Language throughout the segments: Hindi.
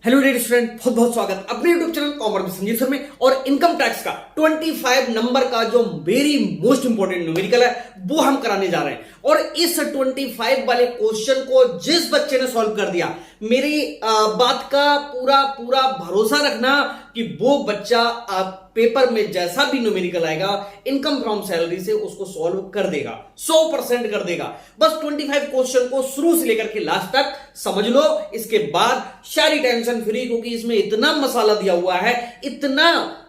हेलो डियर स्टूडेंट, बहुत बहुत स्वागत अपने यूट्यूब चैनल कॉमर्स में संजीव सर में। और इनकम टैक्स का 25 नंबर का जो वेरी मोस्ट इंपॉर्टेंट न्यूमेरिकल है वो हम कराने जा रहे हैं। और इस 25 वाले क्वेश्चन को जिस बच्चे ने सॉल्व कर दिया, मेरी बात का पूरा पूरा भरोसा रखना कि वो बच्चा पेपर में जैसा भी न्यूमेरिकल आएगा इनकम फ्रॉम सैलरी से उसको सॉल्व कर देगा, 100% कर देगा। बस 25 क्वेश्चन को शुरू से लेकर के लास्ट तक समझ लो, इसके बाद सारी टेंशन फ्री, क्योंकि इसमें इतना मसाला दिया हुआ है, इतना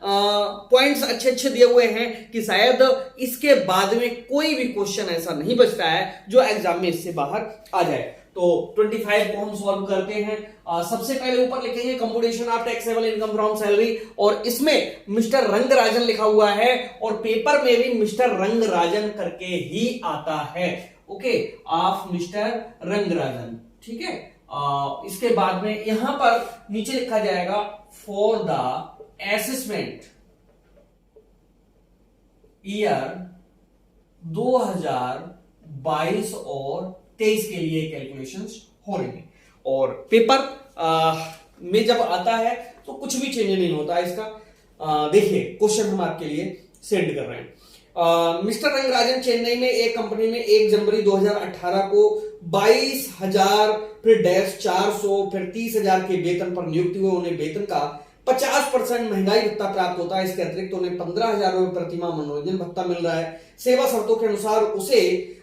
पॉइंट्स अच्छे अच्छे दिए हुए हैं कि शायद इसके बाद में कोई भी क्वेश्चन ऐसा नहीं बचता है जो एग्जाम में इससे बाहर आ जाए। तो 25 को हम सॉल्व करते हैं। सबसे पहले ऊपर लिखेंगे computation of taxable income from salary, और इसमें मिस्टर रंगराजन लिखा हुआ है और पेपर में भी मिस्टर रंगराजन करके ही आता है। ओके, ऑफ मिस्टर रंगराजन, ठीक है। इसके बाद में यहां पर नीचे लिखा जाएगा फॉर द असेसमेंट ईयर 2022 और 23 के लिए कैलकुलेशंस हो रही है। और पेपर में जब आता है तो कुछ भी चेंज नहीं होता है इसका। देखिए क्वेश्चन हम आपके लिए सेंड कर रहे हैं। मिस्टर रंगराजन चेन्नई में एक कंपनी में 1 जनवरी 2018 को 22,000 फिर डैश 400 फिर 30,000 के वेतन पर नियुक्त हुए। उन्हें वेतन का 50% महंगाई भत्ता प्राप्त होता है। इसके अतिरिक्त उन्हें 15,000 रुपए प्रतिमाह मनोरंजन भत्ता मिल रहा है। सेवा शर्तों के अनुसार उसे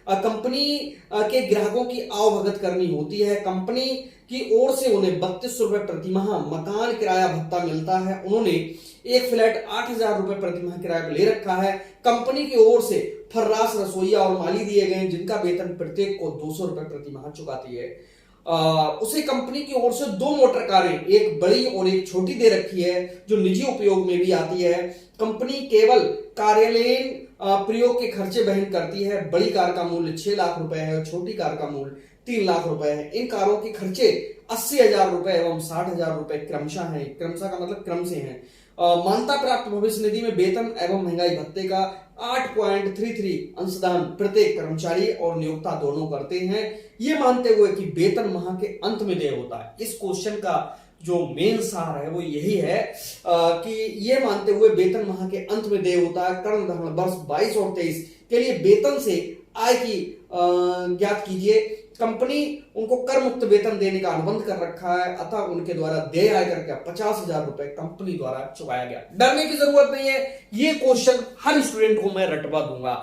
कंपनी के ग्राहकों की आवभगत करनी होती है। कंपनी की ओर से उन्हें 32 रुपए प्रतिमाह मकान किराया भत्ता मिलता है। उन्होंने एक फ्लैट 8,000 रुपए प्रतिमाह किराया पर ले रखा है। कंपनी की ओर से फर्राश रसोईया और माली दिए गए जिनका वेतन प्रत्येक को 200 रुपए प्रतिमाह चुकाती है। उसे कंपनी की ओर से 2 मोटर कारें, एक बड़ी और एक छोटी दे रखी है जो निजी उपयोग में भी आती है। कंपनी केवल कार्यालयीन प्रयोग के खर्चे वहन करती है। बड़ी कार का मूल्य 6 लाख रुपए है और छोटी कार का मूल्य 3 लाख रुपए है। इन कारों के खर्चे 80,000 रुपए एवं 60,000 रुपए क्रमशः है। क्रमशः का मतलब क्रम से है। मान्यता प्राप्त भविष्य निधि में वेतन एवं महंगाई भत्ते का 8.33 अंशदान प्रत्येक कर्मचारी और नियोक्ता दोनों करते हैं, ये मानते हुए कि वेतन माह के अंत में देय होता है। इस क्वेश्चन का जो मेन सार है वो यही है कि ये मानते हुए वेतन माह के अंत में देय होता है। कर्म धारण वर्ष 22 और 23 के लिए वेतन से आय की ज्ञात कीजिए। कंपनी उनको कर मुक्त वेतन देने का अनुबंध कर रखा है, अतः उनके द्वारा देय आयकर का 50,000 रुपए कंपनी द्वारा चुकाया गया। डरने की जरूरत नहीं है, ये क्वेश्चन हर स्टूडेंट को मैं रटवा दूंगा।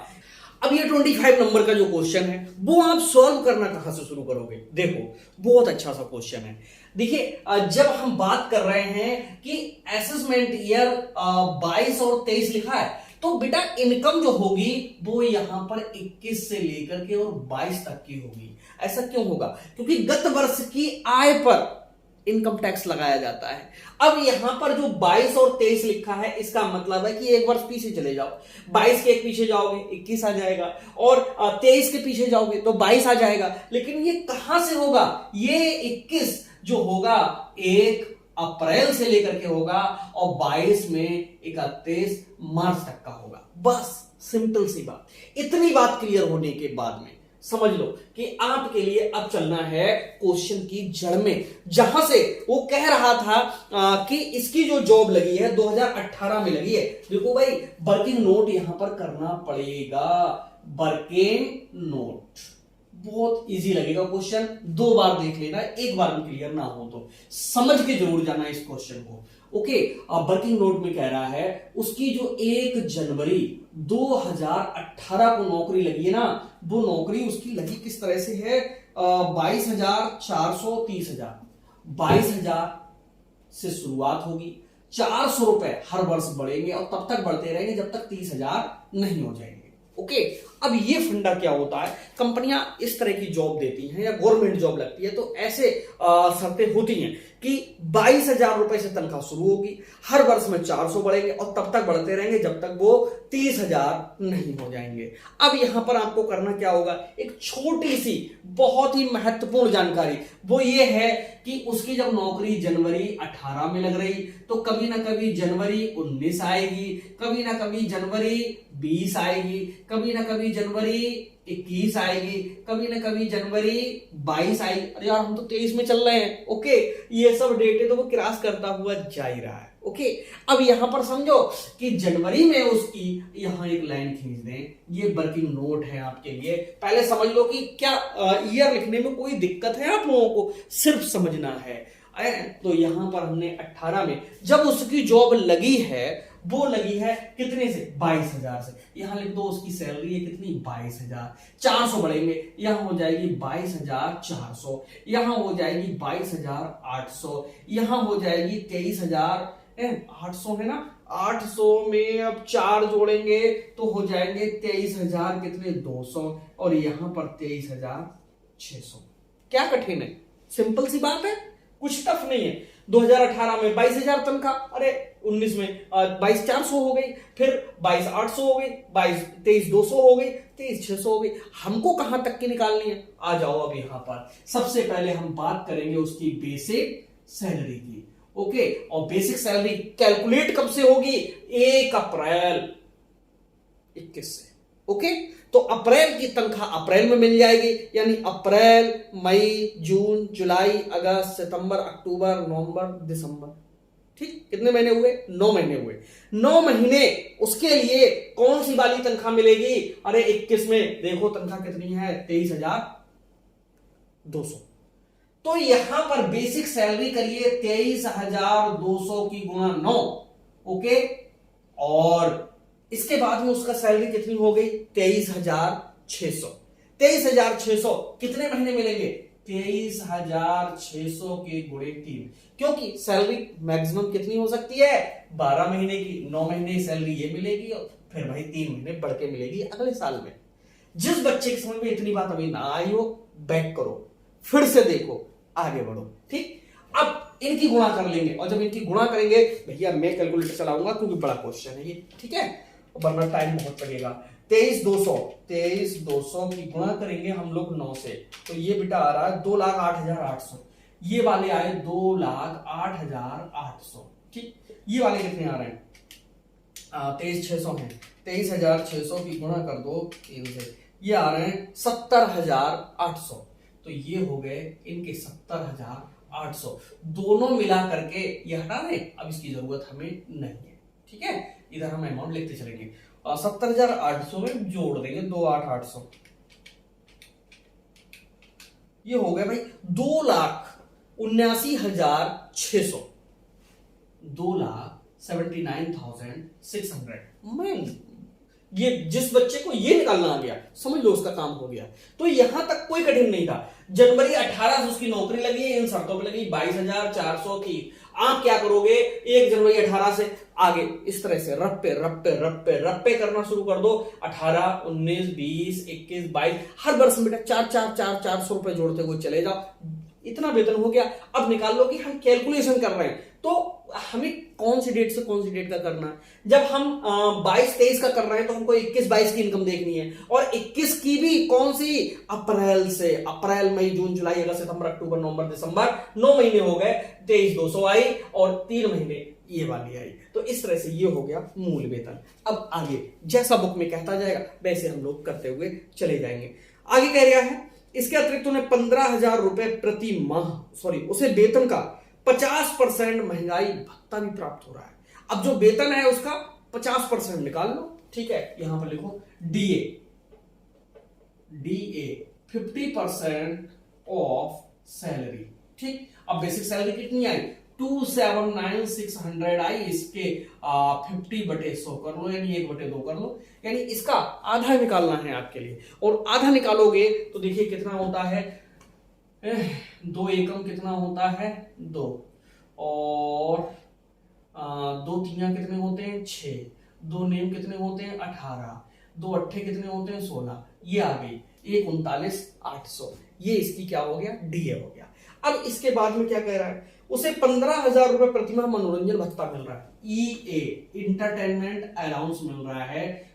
अब ये 25 नंबर का जो क्वेश्चन है वो आप सॉल्व करना कहां से शुरू करोगे? देखो बहुत अच्छा सा क्वेश्चन है। देखिए जब हम बात कर रहे हैं कि असेसमेंट ईयर 22 और 23 लिखा है, तो बेटा इनकम जो होगी वो यहां पर 21 से लेकर के और 22 तक की होगी। ऐसा क्यों होगा? क्योंकि गत वर्ष की आय पर इनकम टैक्स लगाया जाता है। अब यहां पर जो 22 और 23 लिखा है, इसका मतलब है कि एक वर्ष पीछे चले जाओ, 22 के एक पीछे जाओगे 21 आ जाएगा, और 23 के पीछे जाओगे तो 22 आ जाएगा। लेकिन ये कहां से होगा? ये 21 जो होगा 1 अप्रैल से लेकर के होगा और 22 में 31 मार्च तक का होगा। बस सिंपल सी बात। इतनी बात क्लियर होने के बाद में समझ लो कि आपके लिए अब चलना है क्वेश्चन की जड़ में, जहां से वो कह रहा था कि इसकी जो जॉब लगी है 2018 में लगी है। देखो भाई, वर्किंग नोट यहां पर करना पड़ेगा। वर्किंग नोट बहुत इजी लगेगा क्वेश्चन, 2 बार देख लेना, एक बार में क्लियर ना हो तो समझ के जरूर जाना इस क्वेश्चन को। ओके, वर्किंग नोट में कह रहा है उसकी जो 1 जनवरी 2018 को नौकरी लगी है ना, वो नौकरी उसकी लगी किस तरह से है? 22,400 30,000। 22,000 से शुरुआत होगी, 400 रुपए हर वर्ष बढ़ेंगे और तब तक बढ़ते रहेंगे जब तक 30,000 नहीं हो जाएंगे। ओके, अब ये फंडा क्या होता है? कंपनियां इस तरह की जॉब देती हैं या गवर्नमेंट जॉब लगती है तो ऐसे शर्तें होती हैं कि 22,000 रुपए से तनख्वाह शुरू होगी, हर वर्ष में 400 बढ़ेंगे और तब तक बढ़ते रहेंगे जब तक वो 30,000 नहीं हो जाएंगे। अब यहां पर आपको करना क्या होगा? एक छोटी सी बहुत ही महत्वपूर्ण जानकारी वो ये है कि उसकी जब नौकरी जनवरी 18 में लग रही तो कभी ना कभी जनवरी 19 आएगी, कभी ना कभी जनवरी 20 आएगी, कभी ना कभी जनवरी 21 आएगी, कभी ना कभी जनवरी 22 आएगी। अरे यार हम तो 23 में चल रहे हैं। ओके, ये सब डेट है तो वो क्रॉस करता हुआ जा ही रहा है। ओके, अब यहां पर समझो कि जनवरी में उसकी यहां एक लाइन खींच दें, ये वर्किंग नोट है आपके लिए। पहले समझ लो कि क्या ईयर लिखने में कोई दिक्कत है आप लोगों को, सिर्फ समझना है। तो यहां पर हमने 18 में जब उसकी जॉब लगी है, वो लगी है कितने से, 22,000 से। यहां लिख दो उसकी सैलरी है कितनी, 22,000। 400 बढ़ेंगे, यहां हो जाएगी 22,400, यहां हो जाएगी 22,800, यहां हो जाएगी 23,800 है ना। 800 में अब 4 जोड़ेंगे तो हो जाएंगे 23,000 कितने, 200, और यहां पर 23,600। क्या कठिन है, सिंपल सी बात है, कुछ टफ नहीं है। 2018 में 22,000 तनख्वाह, अरे 19 में 22,400 हो गई, फिर 22,800 हो गई, 23,200 हो गई, 23,600 हो गई। हमको कहां तक की निकालनी है, आ जाओ अब यहां पर। सबसे पहले हम बात करेंगे उसकी बेसिक सैलरी की। ओके, और बेसिक सैलरी कैलकुलेट कब से होगी, 1 अप्रैल 21 से। ओके, तो अप्रैल की तनख्वाह अप्रैल में मिल जाएगी, यानी अप्रैल, मई, जून, जुलाई, अगस्त, सितंबर, अक्टूबर, नवंबर, दिसंबर। ठीक, कितने महीने हुए, 9 महीने हुए। 9 महीने उसके लिए कौन सी वाली तनख्वाह मिलेगी, अरे 21 में देखो तनख्वाह कितनी है, 23,200। तो यहां पर बेसिक सैलरी करिए 23,200 की गुणा 9। ओके, और इसके बाद में उसका सैलरी कितनी हो गई, 23,600। 23,600 कितने महीने मिलेंगे, 23,600 के गुणे 3, क्योंकि सैलरी मैक्सिमम कितनी हो सकती है, 12 महीने की। 9 महीने सैलरी ये मिलेगी, और फिर भाई 3 महीने बढ़ के मिलेगी अगले साल में। जिस बच्चे की समझ में इतनी बात अभी ना आई हो, बैक करो, फिर से देखो, आगे बढ़ो। ठीक, अब इनकी गुणा कर लेंगे, और जब इनकी गुणा करेंगे, भैया मैं कैलकुलेटर चलाऊंगा क्योंकि बड़ा क्वेश्चन है ये, ठीक है, वरना टाइम बहुत लगेगा। 23,200 की गुणा करेंगे हम लोग 9 से, तो ये बेटा आ रहा है 2,08,800। ये वाले आए 2,08,800। ठीक, ये वाले कितने आ रहे हैं, 23,600 है। 23,600 की गुणा कर दो 3 से, ये आ रहे हैं 70,800। तो ये हो गए इनके 70,800, दोनों मिला करके ये हटा दें, अब इसकी जरूरत हमें नहीं है। ठीक है, इधर हम अमाउंट लिखते चलेंगे, 70,800 में जोड़ देंगे 2,08,800, ये हो गया भाई 2,79,600, 2,79,600। मैं ये जिस बच्चे को ये निकालना आ गया, समझ लो उसका काम हो गया। तो यहां तक कोई कठिन नहीं था। जनवरी 18 से उसकी नौकरी लगी, इन शर्तों पे लगी, 22,400 की। आप क्या करोगे, 1 जनवरी 18 से आगे इस तरह से रप्पे रप्पे रप्पे रप्पे करना शुरू कर दो। 18, 19, 20, 21, 22, हर वर्ष बेटा 400 रुपए जोड़ते हुए चले जाओ। इतना वेतन हो गया। अब निकाल लो कि हम कैलकुलेशन कर रहे हैं, तो हमें कौन सी डेट से कौन सी डेट का करना है। जब हम 22-23 का कर रहे हैं तो हमको 21-22 की इनकम देखनी है, और 21 की भी कौन सी, अप्रैल से। अप्रैल, मई, जून, जुलाई, अगस्त, सितंबर, अक्टूबर, नवंबर, दिसंबर, 9 महीने हो गए। 23,200 आई, और 3 महीने ये वाली आई। तो इस तरह से ये हो गया मूल वेतन। अब आगे जैसा बुक में कहता जाएगा वैसे हम लोग करते हुए चले जाएंगे। आगे कह रहा है, इसके अतिरिक्त उन्हें 15,000 रुपए प्रति माह, सॉरी, उसे वेतन का 50% महंगाई भत्ता भी प्राप्त हो रहा है। अब जो वेतन है उसका 50% निकाल लो। ठीक है, यहां पर लिखो डीए 50% ऑफ सैलरी। ठीक, अब बेसिक सैलरी कितनी आई, 2,79,600 आई। इसके 50/100 कर लो, यानी 1/2 कर लो, यानी इसका आधा निकालना है आपके लिए। और आधा निकालोगे तो देखिए कितना होता है, 2 एकम कितना होता है, 2, और 2 तिया कितने होते हैं, 6, 2 नेम कितने होते हैं, 18, 2 अट्ठे कितने होते हैं, 16, ये आ गई 1,39,800। ये इसकी क्या हो गया, डीए हो गया। अब इसके बाद में क्या कह रहा है, उसे 15,000 रुपए प्रतिमाह मनोरंजन भत्ता मिल रहा है, ईए इंटरटेनमेंट अलाउंस मिल रहा है।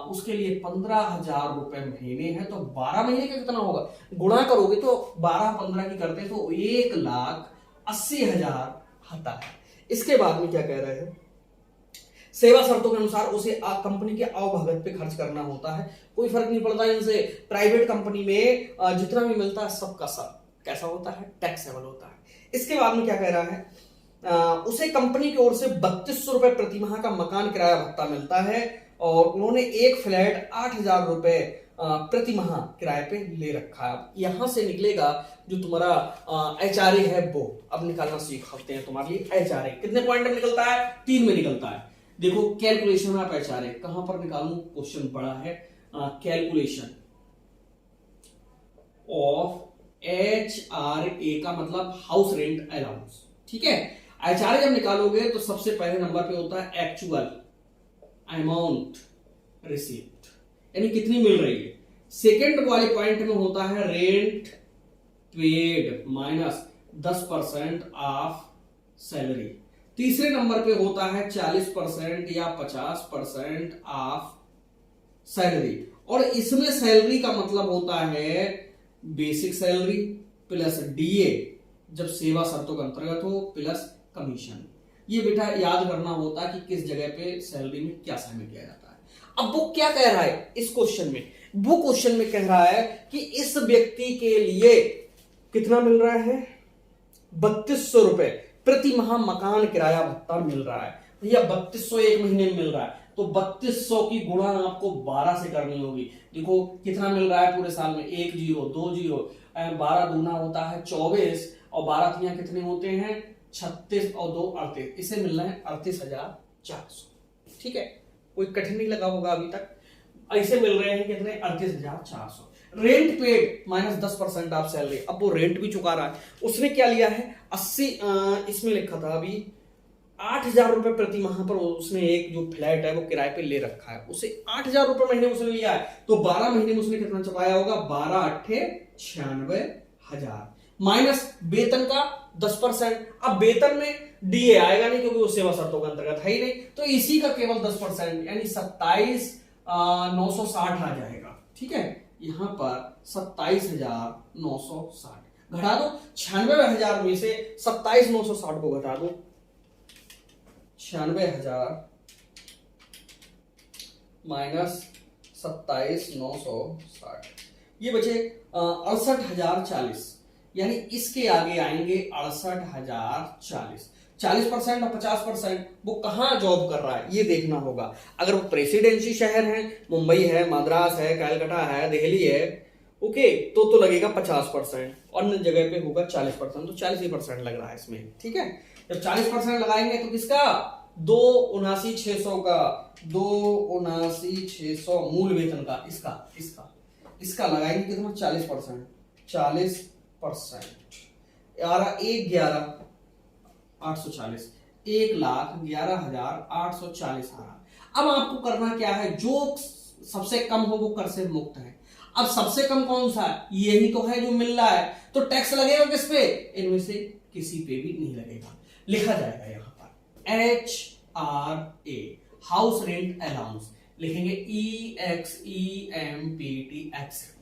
उसके लिए 15,000 रुपए महीने है, तो 12 महीने का कितना होगा, गुणा करोगे तो 12-15 की करते तो 1,80,000 आता है। इसके बाद में क्या कह रहे हैं, सेवा शर्तों के अनुसार उसे कंपनी के आवभगत पे खर्च करना होता है, कोई फर्क नहीं पड़ता इनसे। प्राइवेट कंपनी में जितना भी मिलता है सबका सब कैसा होता है, टैक्सेबल होता है। इसके बाद में क्या कह रहा है, उसे कंपनी की ओर से 3200 रुपए प्रति माह का मकान किराया भत्ता मिलता है और उन्होंने एक फ्लैट 8000 रुपए प्रति माह किराए पे ले रखा है। यहां से निकलेगा जो तुम्हारा HRA है वो अब निकालना सीखते हैं तुम्हारे लिए। HRA कितने पॉइंट में निकलता है, 3 में निकलता है। देखो कैलकुलेशन में आप HRA कहां पर निकालूं, क्वेश्चन बड़ा है। कैलकुलेशन ऑफ HRA का मतलब हाउस रेंट अलाउंस, ठीक है। HRA जब निकालोगे तो सबसे पहले नंबर पे होता है एक्चुअल अमाउंट रिसीव्ड, यानी कितनी मिल रही है। सेकेंड वाले पॉइंट में होता है rent paid minus 10% of salary. तीसरे नंबर पे होता है 40% या 50% ऑफ सैलरी, और इसमें सैलरी का मतलब होता है बेसिक सैलरी प्लस DA जब सेवा शर्तों के अंतर्गत हो प्लस कमीशन। ये बेटा याद करना होता है कि किस जगह पे सैलरी में क्या शामिल किया जाता है। अब वो क्या कह रहा है इस क्वेश्चन में, वो क्वेश्चन में कह रहा है कि इस व्यक्ति के लिए कितना मिल रहा है, 3200 रुपए प्रति माह मकान किराया भत्ता मिल रहा है। भैया 3200 एक महीने में मिल रहा है तो 3200 की गुणा आपको 12 से करनी होगी। देखो कितना मिल रहा है पूरे साल में, 1 0 2 0, 12 दूना होता है 24 और 12 तियां कितने होते हैं 36 और 2 38, इसे मिल रहा है 38,400, ठीक है। कोई कठिन नहीं लगा होगा अभी तक। ऐसे मिल रहे हैं कितने 38,400। Rent paid minus 10% of salary, अब वो रेंट भी चुका रहा है। उसने क्या लिया है 80, इसमें लिखा था अभी 8,000 रुपए प्रति माह पर उसने एक जो फ्लैट है वो किराए पे ले रखा है, उसे 8,000 रुपए महीने उसने लिया है तो 12 महीने में उसने कितना चुकाया होगा, 12 8 96,000 माइनस वेतन का 10%। अब वेतन में DA आएगा नहीं क्योंकि वो सेवा शर्तों के अंतर्गत है ही नहीं, तो इसी का केवल 10% यानी 27,960 आ जाएगा, ठीक है। यहां पर 27,960 घटा दो, 96,000 में से 27,960 को घटा दो, 96,000 माइनस 27,960 ये बचे 68,040, यानी इसके आगे आएंगे 68,040। 40% और 50% वो कहां जॉब कर रहा है ये देखना होगा। अगर वो प्रेसिडेंसी शहर है, मुंबई है, मद्रास है, कलकत्ता है, दिल्ली है, ओके, तो लगेगा 50%, अन्य जगह पे होगा 40%, तो 40% लग रहा है इसमें, ठीक है। जब 40% लगाएंगे तो किसका 2,79,600 का 2,79,600 मूल वेतन का इसका लगाएंगे कितना 40%, 11,840 1,11,840 आ रहा। अब आपको करना क्या है, जो सबसे कम हो वो कर से मुक्त है। अब सबसे कम कौन सा है, यही तो है जो मिल रहा है, तो टैक्स लगेगा किस पे, इनमें से किसी पे भी नहीं लगेगा। लिखा जाएगा यहां पर HRA हाउस रेंट अलाउंस, लिखेंगे EXEMPT एक्सेप्ट,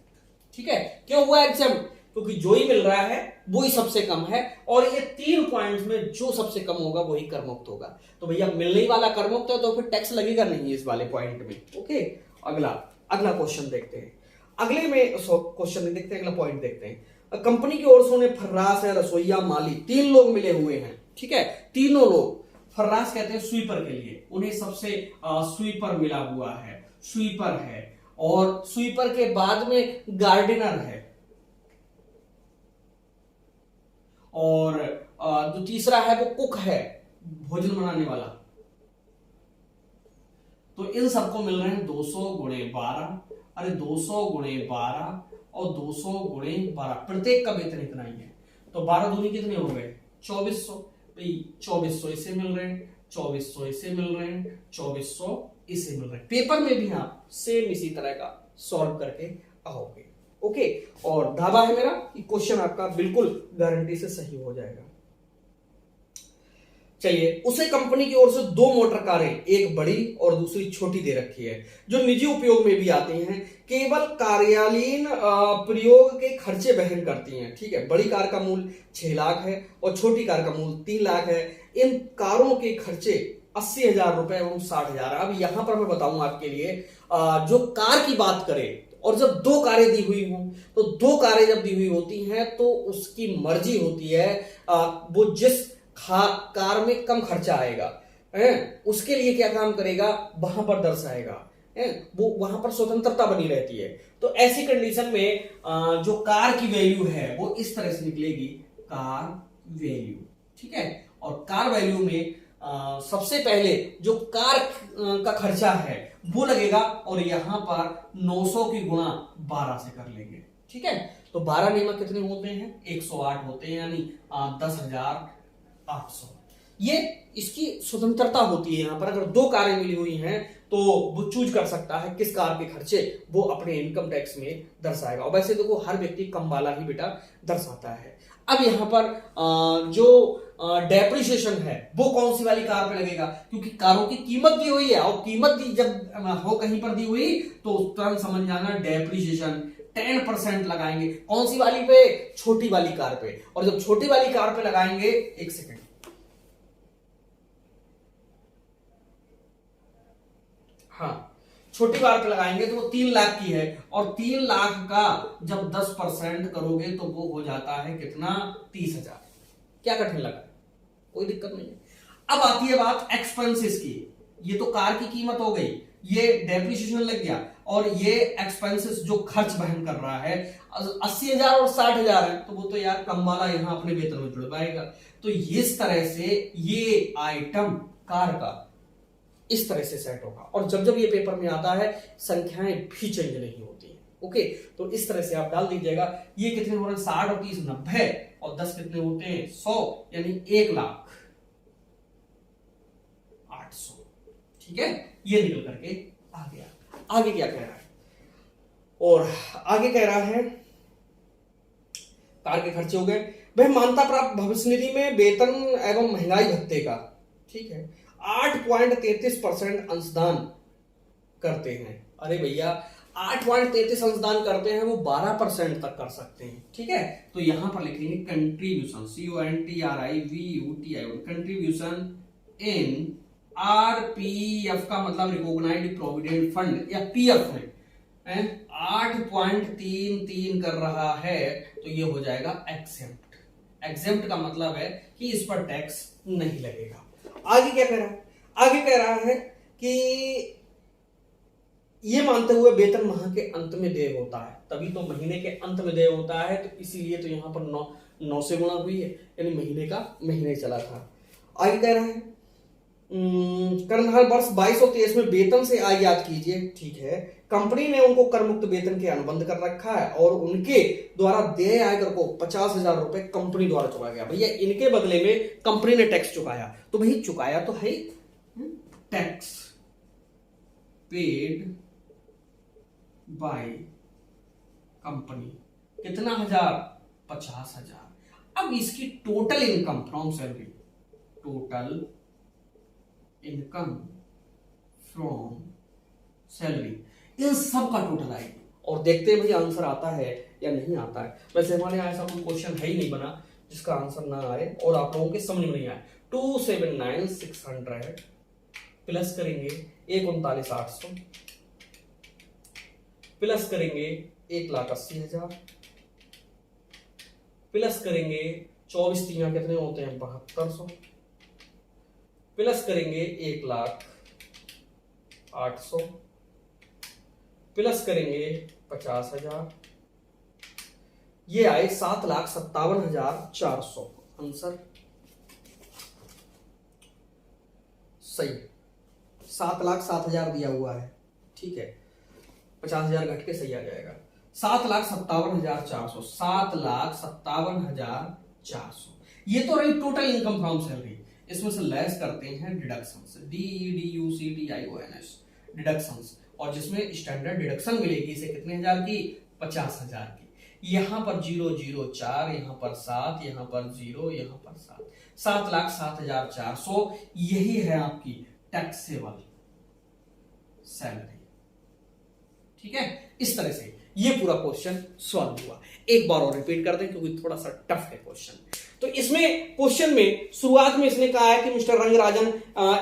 ठीक है। क्यों हुआ एक्सेप्ट, क्योंकि जो ही मिल रहा है वो ही सबसे कम है, और ये 3 पॉइंट्स में जो सबसे कम होगा वही करमुक्त होगा। तो भैया मिलने ही वाला करमुक्त है तो फिर टैक्स लगेगा नहीं इस वाले पॉइंट में, ओके। अगला क्वेश्चन देखते हैं, अगले में क्वेश्चन नहीं देखते, अगला पॉइंट देखते हैं। कंपनी की ओर से उन्हें फर्रास है, रसोईया, माली 3 लोग मिले हुए हैं, ठीक है। तीनों लोग, फर्रास कहते हैं स्वीपर के लिए, उन्हें सबसे स्वीपर मिला हुआ है, स्वीपर है, और स्वीपर के बाद में गार्डनर है, और जो तीसरा है वो कुक है, भोजन बनाने वाला। तो इन सबको मिल रहे हैं 200 गुणे 12, अरे 200 गुणे 12 और 200 गुणे 12, प्रत्येक का वेतन इतना ही है, तो 12 दूनी कितने हो गए 2400। 2400 इसे मिल रहे हैं, 2400 इसे मिल रहे हैं, 2400 इसे मिल रहे हैं। पेपर में भी आप सेम इसी तरह का सॉल्व करके आओगे, ओके। और दावा है मेरा कि क्वेश्चन आपका बिल्कुल गारंटी से सही हो जाएगा। चलिए, उसे कंपनी की ओर से 2 मोटर कारें, एक बड़ी और दूसरी छोटी दे रखी है, जो निजी उपयोग में भी आती हैं, केवल कार्यालयीन प्रयोग के खर्चे वहन करती हैं, ठीक है। बड़ी कार का मूल्य 6 लाख है और छोटी कार का मूल्य 3 लाख है। इन कारों के खर्चे 80,000 रुपए एवं 60,000। अब यहां पर मैं बताऊंगा आपके लिए, जो कार की बात करें और जब दो कारें दी हुई हों, तो दो कारें जब दी हुई होती हैं तो उसकी मर्जी होती है वो जिस कार में कम खर्चा आएगा है उसके लिए क्या काम करेगा, वहां पर दर्शाएगा है, वो वहां पर स्वतंत्रता बनी रहती है। तो ऐसी कंडीशन में जो कार की वैल्यू है वो इस तरह से निकलेगी, कार वैल्यू। ठीक है, और कार वैल्यू में सबसे पहले जो कार का खर्चा है वो लगेगा, और यहां पर 900 की गुणा 12 से कर लेंगे। ठीक है, तो 12 नियमक कितने होते हैं, 108 होते हैं, यानी 10,800। ये इसकी स्वतंत्रता होती है। यहां पर अगर दो कारें मिली हुई हैं तो वो चूज कर सकता है किस कार के खर्चे वो अपने इनकम टैक्स में दर्शाएगा। और वैसे देखो हर व्यक्ति कम वाला ही बेटा दर्शाता है। अब यहां पर जो डेप्रिसिएशन है वो कौन सी वाली कार पे लगेगा, क्योंकि कारों की कीमत दी हुई है, और कीमत दी जब हो कहीं पर दी हुई तो तुरंत समझ जाना डेप्रिसिएशन 10% लगाएंगे। कौन सी वाली पे, छोटी वाली कार पे। और जब छोटी वाली कार पे लगाएंगे, एक सेकेंड, हाँ छोटी कार पे लगाएंगे तो वो 3 लाख की है, और 3 लाख का जब 10% करोगे तो वो हो जाता है कितना, 30,000। क्या कठिन लगा, कोई दिक्कत नहीं है। अब आती है बात एक्सपेंसेस की। ये तो कार की कीमत हो गई, ये डेप्रिसिएशन लग गया, और ये एक्सपेंसेस जो खर्च वहन कर रहा है 80,000 और 60,000 है, तो वो तो यार कम वाला यहां अपने वेतन में जुड़ पाएगा। तो इस तरह से ये आइटम कार का इस तरह से सेट होगा। और जब जब ये पेपर में आता है संख्याएं भी चेंज नहीं होती है। ओके, तो इस तरह से आप डाल दीजिएगा। ये कितने हो रहे हैं, 60 और 30 90, और 10 कितने होते हैं, 100, यानी 1,08,000। ठीक है, ये निकल करके आ गया। आगे क्या कह रहा है, और आगे कह रहा है कार के खर्चे हो गए। वह मान्यता प्राप्त भविष्य निधि में वेतन एवं महंगाई भत्ते का, ठीक है, 8.33% अंशदान करते हैं। अरे भैया 8.33 अंशदान करते हैं, वो 12% तक कर सकते हैं। ठीक है, तो यहां पर लिखेंगे contribution, CONTRIVUTION, contribution in RPF का मतलब रिकॉग्नाइज्ड प्रोविडेंट फंड या PF में 8.33 कर रहा है, तो ये हो जाएगा एग्जेम्प्ट। एग्जेम्प्ट का मतलब है कि इस पर टैक्स नहीं लगेगा। आगे क्या कह रहा है, आगे कह रहा है कि ये मानते हुए वेतन माह के अंत में देय होता है, तभी तो महीने के अंत में देय होता है, तो इसीलिए तो यहां पर 9 से गुणा हुई है, यानी महीने का महीने चला था। आगे कह रहा है कर्मधार वर्ष 22 और 23 में वेतन से आय याद कीजिए। ठीक है, कंपनी ने उनको कर मुक्त वेतन के अनुबंध कर रखा है, और उनके द्वारा देय आयकर को 50,000 रुपए कंपनी द्वारा चुकाया गया। भैया इनके बदले में कंपनी ने टैक्स चुकाया, तो भाई चुकाया तो है टैक्स पेड बाय कंपनी, कितना हजार, 50,000। अब इसकी total income from salary, total income from salary, इन सब का टोटल आएगी, और देखते हैं भैया आंसर आता है या नहीं आता है। वैसे हमारे यहाँ ऐसा कोई क्वेश्चन है ही नहीं बना जिसका आंसर ना आए और आप लोगों के समझ में नहीं आए। 279,600 प्लस करेंगे 1,39,800 प्लस करेंगे 1,80,000 प्लस करेंगे 24 3 कितने होते हैं, 7200 प्लस करेंगे 1,08,000 प्लस करेंगे 50,000, ये आए 7,57,400। आंसर सही, 7,07,000 दिया हुआ है। ठीक है, 50,000 घट के सही आ जाएगा, 7,57,400, 7,57,400। ये तो रही टोटल इनकम फ्रॉम सैलरी। इसमें से लेस करते हैं डिडक्शंस, DEDUCTIONS डिडक्शंस, और जिसमें स्टैंडर्ड डिडक्शन मिलेगी इसे कितने हजार की, 50,000 की। यहां पर 004, यहां पर 7, यहां पर 0, यहां पर 7, 7,07,400 यही है आपकी टैक्सेबल सैलरी। ठीक है, इस तरह से ये पूरा क्वेश्चन सॉल्व हुआ। एक बार और रिपीट कर दें क्योंकि थोड़ा सा टफ है क्वेश्चन। तो इसमें क्वेश्चन में शुरुआत में इसने कहा है कि मिस्टर रंगराजन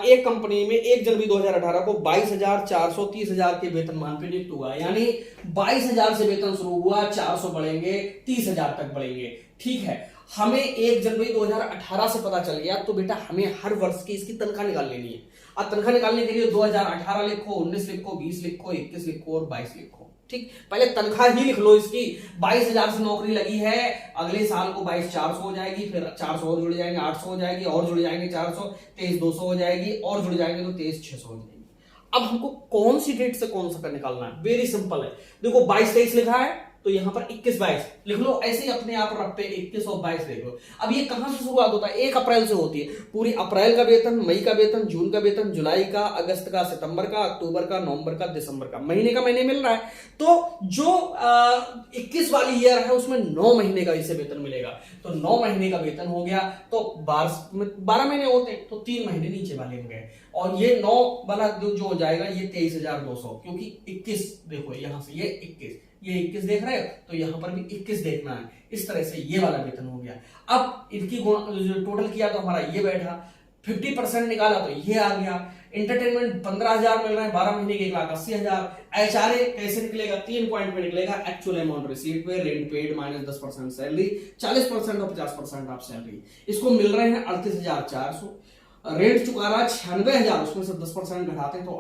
एक कंपनी में 1 जनवरी 2018 को 22,400 30,000 के वेतनमान पे नियुक्त हुआ, यानी 22,000 से वेतन शुरू हुआ, 400 बढ़ेंगे, 30,000 तक बढ़ेंगे। ठीक है, हमें 1 जनवरी 2018 से पता चल गया, तो बेटा हमें हर वर्ष की इसकी तनख्वाह निकाल लेनी है। अब तनख्वाह निकालने के लिए 2018 लिखो, 19 लिखो, 20 लिखो, 21 लिखो और 22 लिखो। ठीक, पहले तनख्वाह ही लिख लो इसकी। 22,000 से नौकरी लगी है, अगले साल को 22,400 हो जाएगी, फिर 400 और जुड़ जाएंगे, 800 हो जाएगी, और जुड़ जाएंगे 400, 23,200 हो जाएगी, और जुड़ जाएंगे तो 23,600 हो जाएगी। अब हमको कौन सी डेट से कौन सा निकालना है, वेरी सिंपल है। देखो 22-23 लिखा है तो यहां पर 21-22 लिख लो, ऐसे ही अपने आप रख पे 21 और 22 लिख लो। अब ये कहां से शुरुआत होता है, 1 अप्रैल से होती है। पूरी अप्रैल का वेतन, मई का वेतन, जून का वेतन, जुलाई का, अगस्त का, सितंबर का, अक्टूबर का, नवंबर का, दिसंबर का, महीने का महीने मिल रहा है। तो जो 21 वाली ईयर है उसमें 9 महीने का इसे वेतन मिलेगा। तो 9 महीने का वेतन हो गया, तो 12 महीने होते हैं, तो 3 महीने नीचे वाले हो गए, और ये 9 वाला जो हो जाएगा ये 23,200, क्योंकि 21 देखो यहां से ये 21 देख रहे हो, तो यहां पर भी 21 देखना है। इस तरह से ये वाला वेतन हो गया। अब इनकी टोटल किया तो हमारा ये बैठा, 50% निकाला तो ये आ गया। एंटरटेनमेंट 15,000 मिल रहा है, 12 महीने के 1,80,000। एचआरए कैसे निकलेगा, 3 पॉइंट पे निकलेगा, एक्चुअल अमाउंट रिसीव्ड पे, रेंट पेड माइनस 10% सैलरी, 40% और 50% ऑफ सैलरी। इसको मिल रहे हैं 38,400। रेंट चुका रहा है 96,000, उसमें से 10% घटाते हैं तो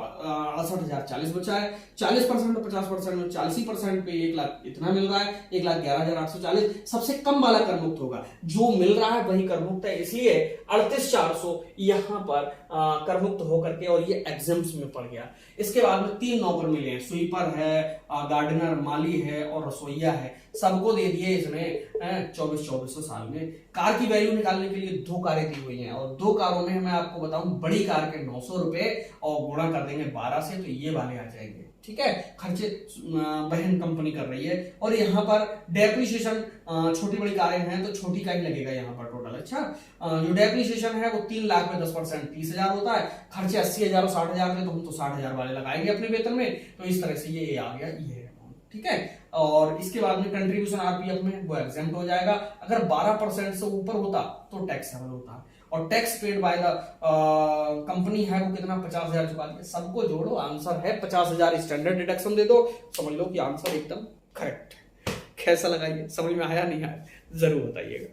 68,040 बचा है। 40% और 50% में 40% पे 1 लाख इतना मिल रहा है, 1,11,840। सबसे कम वाला करमुक्त होगा, जो मिल रहा है वही करमुक्त है, इसलिए 38,400 यहां पर करमुक्त होकर के और ये एग्जाम्स में पड़ गया। इसके बाद में 3 नौकर मिले हैं, स्वीपर है, गार्डनर, माली है और रसोईया है। सबको दे दिए इसने 2400 साल में। कार की वैल्यू निकालने के लिए 2 कारें दी हुई हैं, और 2 कारों में मैं आपको बताऊं बड़ी कार के 900 रुपए और गुणा कर देंगे 12 से, तो ये वाले आ जाएंगे। ठीक है, खर्चे बहन कंपनी कर रही है। और यहाँ पर डेप्रिसिएशन, छोटी बड़ी कारें हैं तो छोटी का ही लगेगा यहाँ पर टोटल। अच्छा, जो डेप्रिसिएशन है वो 3 लाख में 10% 30,000 होता है। खर्चे 80,000 और 60,000 थे, तो हम तो 60,000 वाले लगाएंगे अपने वेतन में। तो इस तरह से ये आ गया, ये अमाउंट। ठीक है, और इसके बाद में कंट्रीब्यूशन आरपीएफ में वो एग्जेम्प्ट हो जाएगा। अगर 12% से ऊपर होता तो टैक्सेबल होता, और tax paid by the company है वो कितना, 50,000 चुका दिया। सबको जोड़ो, आंसर है 50,000। स्टैंडर्ड डिडक्शन दे दो, समझ लो कि आंसर एकदम करेक्ट है। कैसा लगा ये, समझ में आया नहीं आया, जरूर बताइएगा।